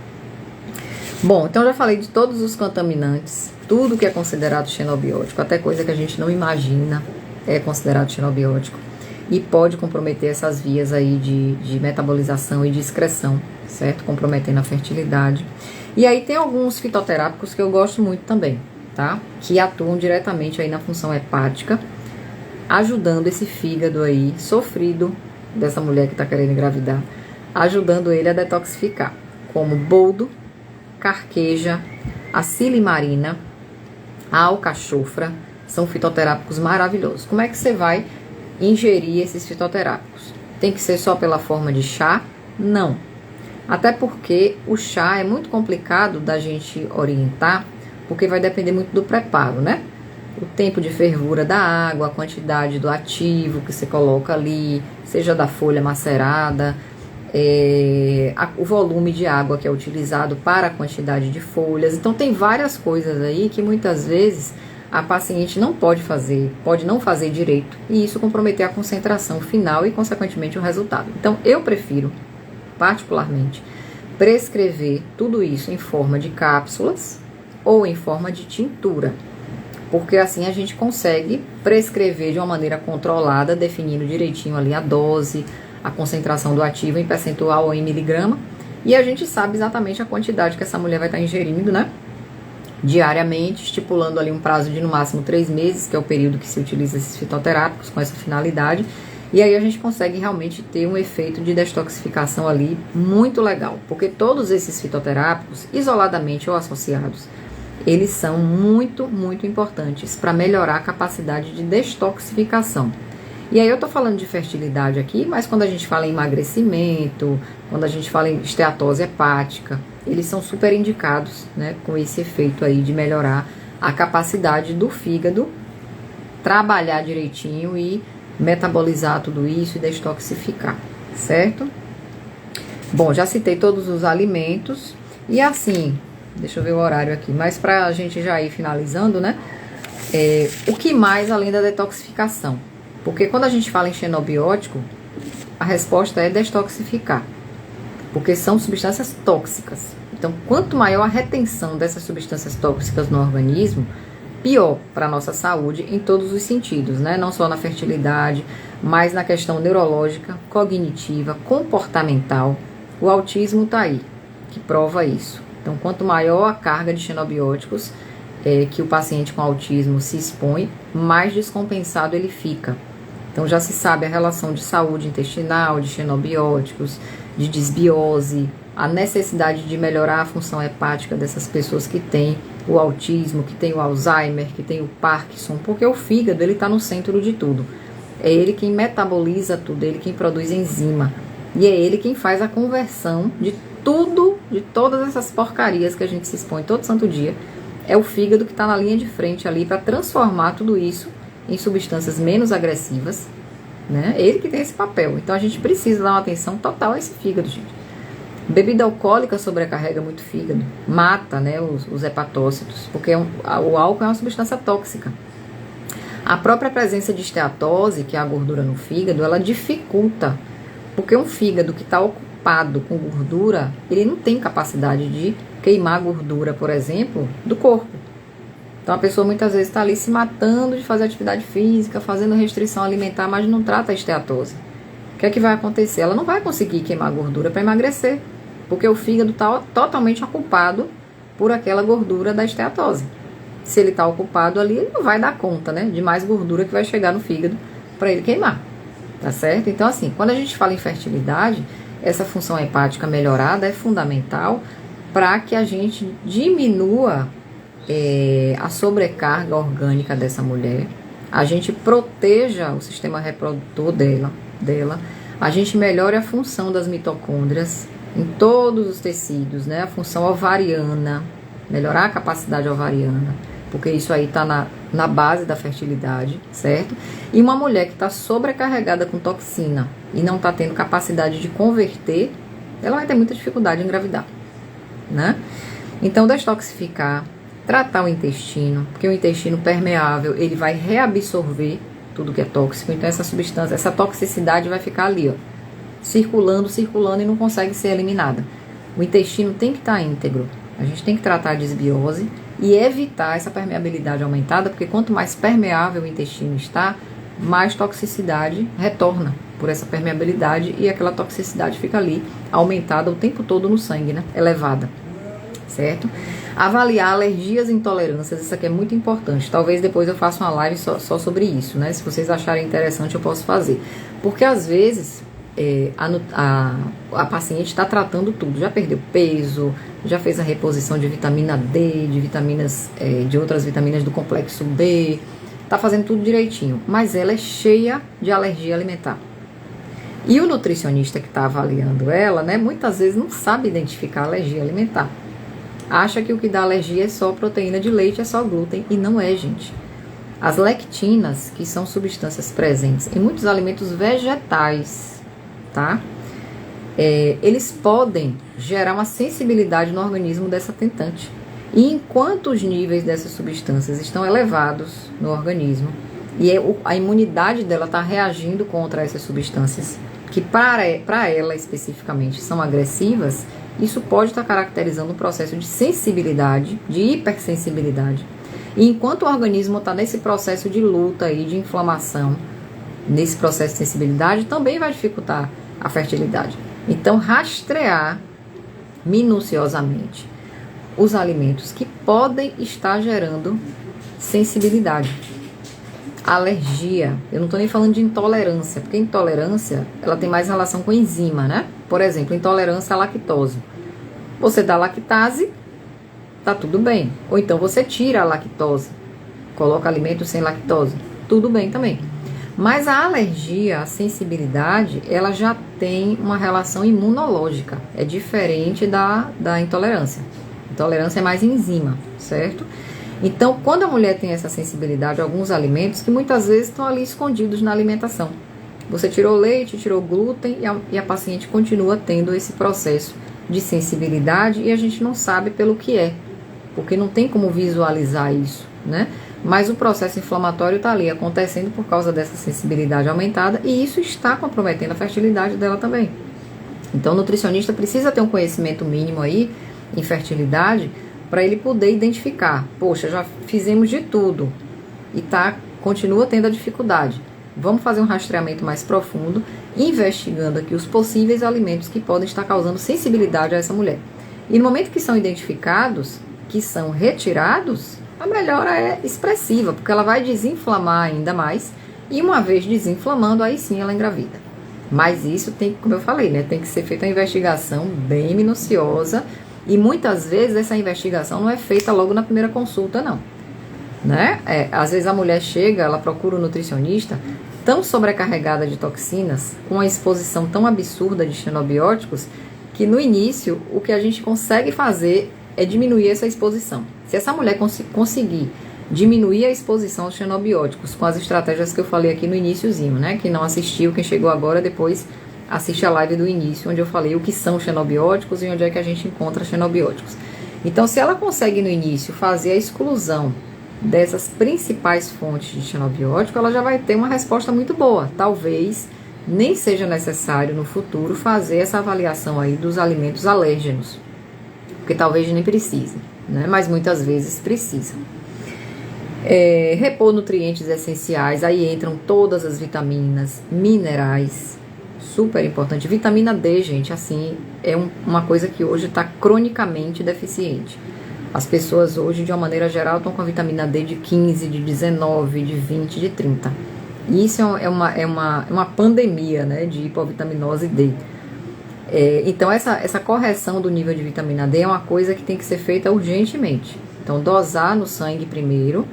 Bom, então eu já falei de todos os contaminantes, tudo que é considerado xenobiótico, até coisa que a gente não imagina é considerado xenobiótico e pode comprometer essas vias aí de metabolização e de excreção, certo? Comprometendo a fertilidade. E aí tem alguns fitoterápicos que eu gosto muito também, tá? Que atuam diretamente aí na função hepática, ajudando esse fígado aí sofrido dessa mulher que tá querendo engravidar, ajudando ele a detoxificar, como boldo, carqueja, a silimarina, a alcachofra, são fitoterápicos maravilhosos. Como é que você vai ingerir esses fitoterápicos? Tem que ser só pela forma de chá? Não. Até porque o chá é muito complicado da gente orientar, porque vai depender muito do preparo, né? O tempo de fervura da água, a quantidade do ativo que você coloca ali, seja da folha macerada, o volume de água que é utilizado para a quantidade de folhas. Então tem várias coisas aí que muitas vezes a paciente não pode fazer, pode não fazer direito, e isso comprometer a concentração final e consequentemente o resultado. Então eu prefiro, particularmente, prescrever tudo isso em forma de cápsulas ou em forma de tintura, porque assim a gente consegue prescrever de uma maneira controlada, definindo direitinho ali a dose, a concentração do ativo em percentual ou em miligrama, e a gente sabe exatamente a quantidade que essa mulher vai estar ingerindo, né? Diariamente, estipulando ali um prazo de no máximo 3 meses, que é o período que se utiliza esses fitoterápicos com essa finalidade, E aí a gente consegue realmente ter um efeito de detoxificação ali muito legal, porque todos esses fitoterápicos, isoladamente ou associados, eles são muito, muito importantes para melhorar a capacidade de detoxificação. E aí eu tô falando de fertilidade aqui, mas quando a gente fala em emagrecimento, quando a gente fala em esteatose hepática, eles são super indicados, né, com esse efeito aí de melhorar a capacidade do fígado trabalhar direitinho e metabolizar tudo isso e detoxificar, certo? Bom, já citei todos os alimentos e assim, deixa eu ver o horário aqui, mas pra gente já ir finalizando, né? O que mais além da detoxificação? Porque quando a gente fala em xenobiótico, a resposta é detoxificar, porque são substâncias tóxicas. Então, quanto maior a retenção dessas substâncias tóxicas no organismo, pior para a nossa saúde em todos os sentidos, né? Não só na fertilidade, mas na questão neurológica, cognitiva, comportamental. O autismo está aí, que prova isso. Então, quanto maior a carga de xenobióticos que o paciente com autismo se expõe, mais descompensado ele fica. Então, já se sabe a relação de saúde intestinal, de xenobióticos, de desbiose, a necessidade de melhorar a função hepática dessas pessoas que têm o autismo, que tem o Alzheimer, que tem o Parkinson, porque o fígado ele está no centro de tudo. É ele quem metaboliza tudo, é ele quem produz enzima. E é ele quem faz a conversão de tudo, de todas essas porcarias que a gente se expõe todo santo dia. É o fígado que está na linha de frente ali para transformar tudo isso em substâncias menos agressivas, né? É ele que tem esse papel. Então a gente precisa dar uma atenção total a esse fígado, gente. Bebida alcoólica sobrecarrega muito o fígado, mata, né, os hepatócitos, porque o álcool é uma substância tóxica. A própria presença de esteatose, que é a gordura no fígado, ela dificulta, porque um fígado que está ocupado com gordura, ele não tem capacidade de queimar gordura, por exemplo, do corpo. Então a pessoa muitas vezes está ali se matando de fazer atividade física, fazendo restrição alimentar, mas não trata a esteatose. O que é que vai acontecer? Ela não vai conseguir queimar gordura para emagrecer, porque o fígado está totalmente ocupado por aquela gordura da esteatose. Se ele está ocupado ali, ele não vai dar conta, né, de mais gordura que vai chegar no fígado para ele queimar, tá certo? Então, assim, quando a gente fala em fertilidade, essa função hepática melhorada é fundamental para que a gente diminua a sobrecarga orgânica dessa mulher, a gente proteja o sistema reprodutor dela, a gente melhore a função das mitocôndrias em todos os tecidos, né? A função ovariana, melhorar a capacidade ovariana, porque isso aí está na base da fertilidade, certo? E uma mulher que está sobrecarregada com toxina e não está tendo capacidade de converter, ela vai ter muita dificuldade em engravidar, né? Então, detoxificar, tratar o intestino, porque o intestino permeável, ele vai reabsorver tudo que é tóxico, então essa substância, essa toxicidade vai ficar ali, ó, circulando e não consegue ser eliminada. O intestino tem que estar íntegro. A gente tem que tratar a desbiose e evitar essa permeabilidade aumentada, porque quanto mais permeável o intestino está, mais toxicidade retorna por essa permeabilidade e aquela toxicidade fica ali aumentada o tempo todo no sangue, né? Elevada, certo? Avaliar alergias e intolerâncias, isso aqui é muito importante. Talvez depois eu faça uma live só sobre isso, né? Se vocês acharem interessante, eu posso fazer. Porque às vezes a paciente está tratando tudo, já perdeu peso, já fez a reposição de vitamina D, de vitaminas, de outras vitaminas do complexo B, está fazendo tudo direitinho, mas ela é cheia de alergia alimentar. E o nutricionista que está avaliando ela, né, muitas vezes não sabe identificar a alergia alimentar. Acha que o que dá alergia é só proteína de leite, é só glúten, e não é, gente. As lectinas, que são substâncias presentes em muitos alimentos vegetais, tá? Eles podem gerar uma sensibilidade no organismo dessa tentante. E enquanto os níveis dessas substâncias estão elevados no organismo, e a imunidade dela está reagindo contra essas substâncias, que para ela especificamente são agressivas, isso pode estar caracterizando um processo de sensibilidade, de hipersensibilidade. E enquanto o organismo está nesse processo de luta e de inflamação, nesse processo de sensibilidade, também vai dificultar a fertilidade. Então, rastrear minuciosamente os alimentos que podem estar gerando sensibilidade. Alergia, eu não estou nem falando de intolerância, porque intolerância, ela tem mais relação com enzima, né? Por exemplo, intolerância à lactose. Você dá lactase, tá tudo bem. Ou então você tira a lactose, coloca alimento sem lactose, tudo bem também. Mas a alergia, a sensibilidade, ela já tem uma relação imunológica. É diferente da intolerância. Intolerância é mais enzima, certo? Então, quando a mulher tem essa sensibilidade a alguns alimentos, que muitas vezes estão ali escondidos na alimentação. Você tirou leite, tirou glúten e a paciente continua tendo esse processo de sensibilidade e a gente não sabe pelo que é, porque não tem como visualizar isso, né? Mas o processo inflamatório está ali acontecendo por causa dessa sensibilidade aumentada e isso está comprometendo a fertilidade dela também. Então, o nutricionista precisa ter um conhecimento mínimo aí em fertilidade para ele poder identificar, poxa, já fizemos de tudo e continua tendo a dificuldade. Vamos fazer um rastreamento mais profundo, investigando aqui os possíveis alimentos que podem estar causando sensibilidade a essa mulher. E no momento que são identificados, que são retirados, a melhora é expressiva, porque ela vai desinflamar ainda mais, e uma vez desinflamando, aí sim ela engravida. Mas isso tem, como eu falei, né, tem que ser feita uma investigação bem minuciosa, e muitas vezes essa investigação não é feita logo na primeira consulta, não. Né? Às vezes a mulher chega, ela procura um nutricionista tão sobrecarregada de toxinas, com uma exposição tão absurda de xenobióticos, que no início o que a gente consegue fazer é diminuir essa exposição. Se essa mulher conseguir diminuir a exposição aos xenobióticos com as estratégias que eu falei aqui no iniciozinho, né? Quem não assistiu, quem chegou agora, depois assiste a live do início, onde eu falei o que são xenobióticos e onde é que a gente encontra xenobióticos. Então, se ela consegue no início fazer a exclusão dessas principais fontes de xenobiótico, ela já vai ter uma resposta muito boa. Talvez nem seja necessário no futuro fazer essa avaliação aí dos alimentos alérgenos, porque talvez nem precise, né? Mas muitas vezes precisa. Repor nutrientes essenciais, aí entram todas as vitaminas, minerais, super importante. Vitamina D, gente, assim, é uma coisa que hoje está cronicamente deficiente. As pessoas hoje, de uma maneira geral, estão com a vitamina D de 15, de 19, de 20, de 30. E isso é uma pandemia, né, de hipovitaminose D. Então, essa correção do nível de vitamina D é uma coisa que tem que ser feita urgentemente. Então, dosar no sangue primeiro,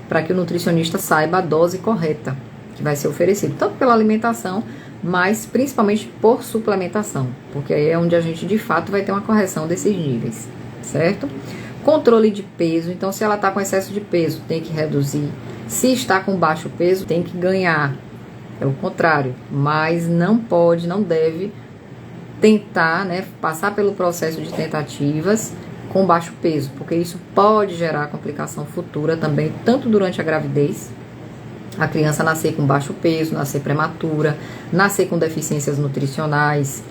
para que o nutricionista saiba a dose correta que vai ser oferecida, tanto pela alimentação, mas principalmente por suplementação, porque aí é onde a gente, de fato, vai ter uma correção desses níveis, certo? Controle de peso, então se ela está com excesso de peso, tem que reduzir. Se está com baixo peso, tem que ganhar. É o contrário, mas não pode, não deve tentar, né, passar pelo processo de tentativas com baixo peso, porque isso pode gerar complicação futura também, tanto durante a gravidez, a criança nascer com baixo peso, nascer prematura, nascer com deficiências nutricionais,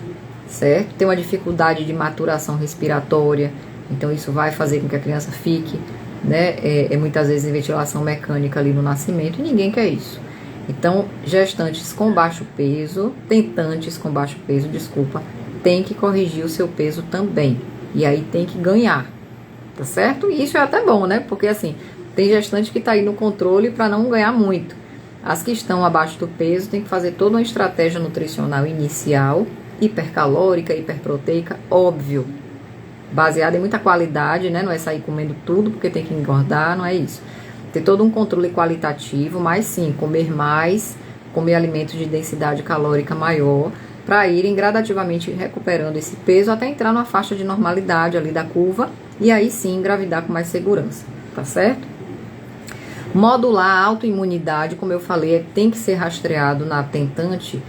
certo? Ter uma dificuldade de maturação respiratória, então isso vai fazer com que a criança fique, né, muitas vezes em ventilação mecânica ali no nascimento, e ninguém quer isso. Então, gestantes com baixo peso, tentantes com baixo peso, tem que corrigir o seu peso também. E aí tem que ganhar, tá certo? E isso é até bom, né? Porque assim, tem gestante que tá aí no controle para não ganhar muito. As que estão abaixo do peso tem que fazer toda uma estratégia nutricional inicial, hipercalórica, hiperproteica, óbvio. Baseada em muita qualidade, né? Não é sair comendo tudo porque tem que engordar, não é isso. Ter todo um controle qualitativo, mas sim, comer mais, comer alimentos de densidade calórica maior, para irem gradativamente recuperando esse peso até entrar numa faixa de normalidade ali da curva e aí sim engravidar com mais segurança, tá certo? Modular a autoimunidade, como eu falei, tem que ser rastreado na tentante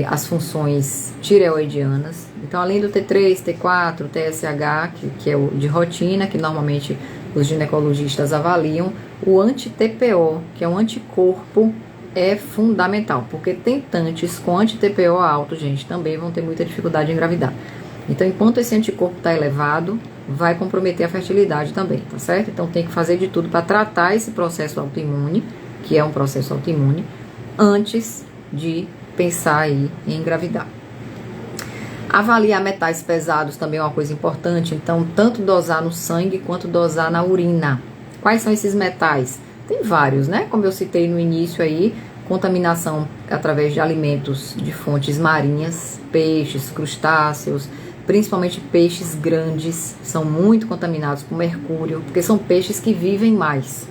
as funções tireoidianas. Então, além do T3, T4, TSH, que é o de rotina, que normalmente os ginecologistas avaliam, o anti-TPO, que é um anticorpo, é fundamental, porque tentantes com anti-TPO alto, gente, também vão ter muita dificuldade em engravidar. Então, enquanto esse anticorpo está elevado, vai comprometer a fertilidade também, tá certo? Então, tem que fazer de tudo para tratar esse processo autoimune, que é um processo autoimune, antes de pensar aí em engravidar. Avaliar metais pesados também é uma coisa importante, então, tanto dosar no sangue quanto dosar na urina. Quais são esses metais? Tem vários, né? Como eu citei no início aí, contaminação através de alimentos de fontes marinhas, peixes, crustáceos, principalmente peixes grandes, são muito contaminados por mercúrio, porque são peixes que vivem mais.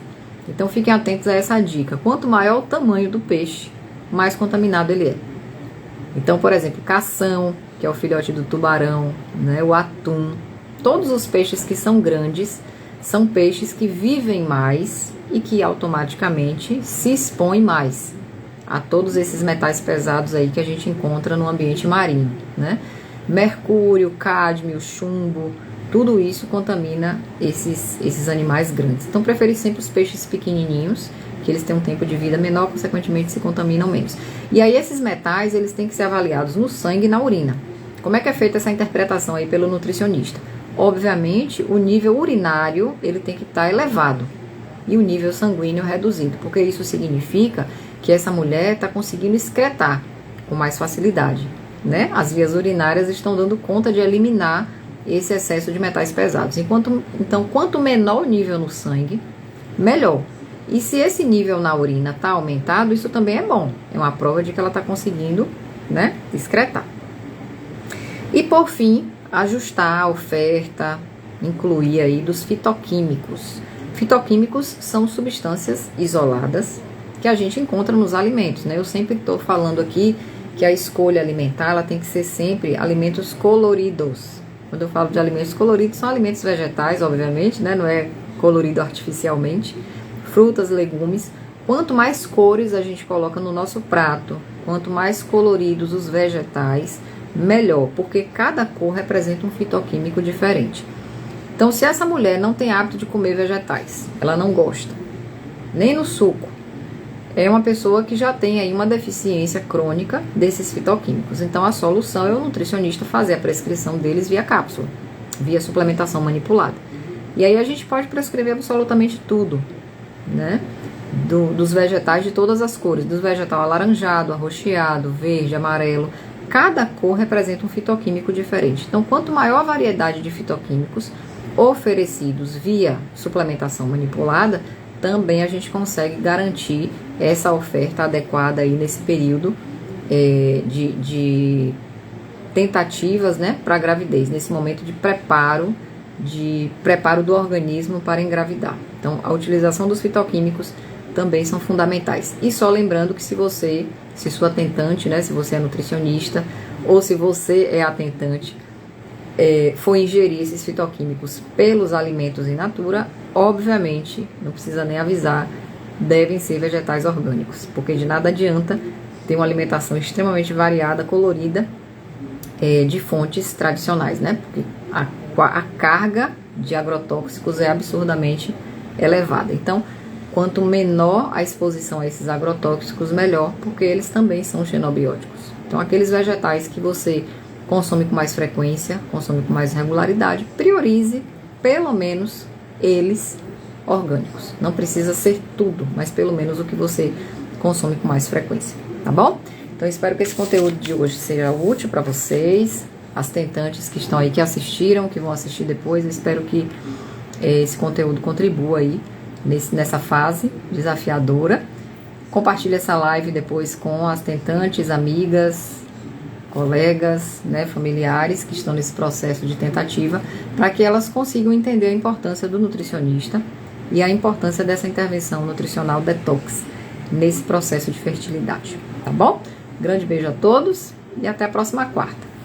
Então fiquem atentos a essa dica. Quanto maior o tamanho do peixe, mais contaminado ele é. Então, por exemplo, cação, que é o filhote do tubarão, né, o atum, todos os peixes que são grandes são peixes que vivem mais e que automaticamente se expõem mais a todos esses metais pesados aí que a gente encontra no ambiente marinho, né? Mercúrio, cádmio, chumbo, tudo isso contamina esses animais grandes. Então, preferi sempre os peixes pequenininhos, que eles têm um tempo de vida menor, consequentemente se contaminam menos. E aí esses metais, eles têm que ser avaliados no sangue e na urina. Como é que é feita essa interpretação aí pelo nutricionista? Obviamente, o nível urinário, ele tem que estar elevado e o nível sanguíneo reduzido, porque isso significa que essa mulher está conseguindo excretar com mais facilidade, né? As vias urinárias estão dando conta de eliminar esse excesso de metais pesados. Então, quanto menor o nível no sangue, melhor. E se esse nível na urina está aumentado, isso também é bom. É uma prova de que ela está conseguindo, né, excretar. E por fim, ajustar a oferta, incluir aí dos fitoquímicos. Fitoquímicos são substâncias isoladas que a gente encontra nos alimentos, né? Eu sempre estou falando aqui que a escolha alimentar ela tem que ser sempre alimentos coloridos. Quando eu falo de alimentos coloridos, são alimentos vegetais, obviamente, né? Não é colorido artificialmente. Frutas, legumes. Quanto mais cores a gente coloca no nosso prato, quanto mais coloridos os vegetais, melhor, porque cada cor representa um fitoquímico diferente. Então, se essa mulher não tem hábito de comer vegetais, ela não gosta, nem no suco, é uma pessoa que já tem aí uma deficiência crônica desses fitoquímicos. Então, a solução é o nutricionista fazer a prescrição deles via cápsula, via suplementação manipulada. E aí a gente pode prescrever absolutamente tudo, né? Dos vegetais de todas as cores, do vegetal alaranjado, arroxeado, verde, amarelo. Cada cor representa um fitoquímico diferente. Então, quanto maior a variedade de fitoquímicos oferecidos via suplementação manipulada, também a gente consegue garantir essa oferta adequada aí nesse período de tentativas, né, para a gravidez, nesse momento de preparo do organismo para engravidar. Então, a utilização dos fitoquímicos também são fundamentais. E só lembrando que se sua atendante, né, se você é nutricionista ou se você é atendante, for ingerir esses fitoquímicos pelos alimentos in natura, obviamente, não precisa nem avisar, devem ser vegetais orgânicos, porque de nada adianta ter uma alimentação extremamente variada, colorida, de fontes tradicionais, né? Porque a carga de agrotóxicos é absurdamente elevada. Então, quanto menor a exposição a esses agrotóxicos, melhor, porque eles também são xenobióticos. Então, aqueles vegetais que você consome com mais frequência, consome com mais regularidade, priorize pelo menos eles orgânicos. Não precisa ser tudo, mas pelo menos o que você consome com mais frequência, tá bom? Então, espero que esse conteúdo de hoje seja útil para vocês, as tentantes que estão aí, que assistiram, que vão assistir depois. Eu espero que esse conteúdo contribua aí nessa fase desafiadora. Compartilhe essa live depois com as tentantes, amigas, colegas, né, familiares que estão nesse processo de tentativa, para que elas consigam entender a importância do nutricionista e a importância dessa intervenção nutricional detox nesse processo de fertilidade, tá bom? Grande beijo a todos e até a próxima quarta.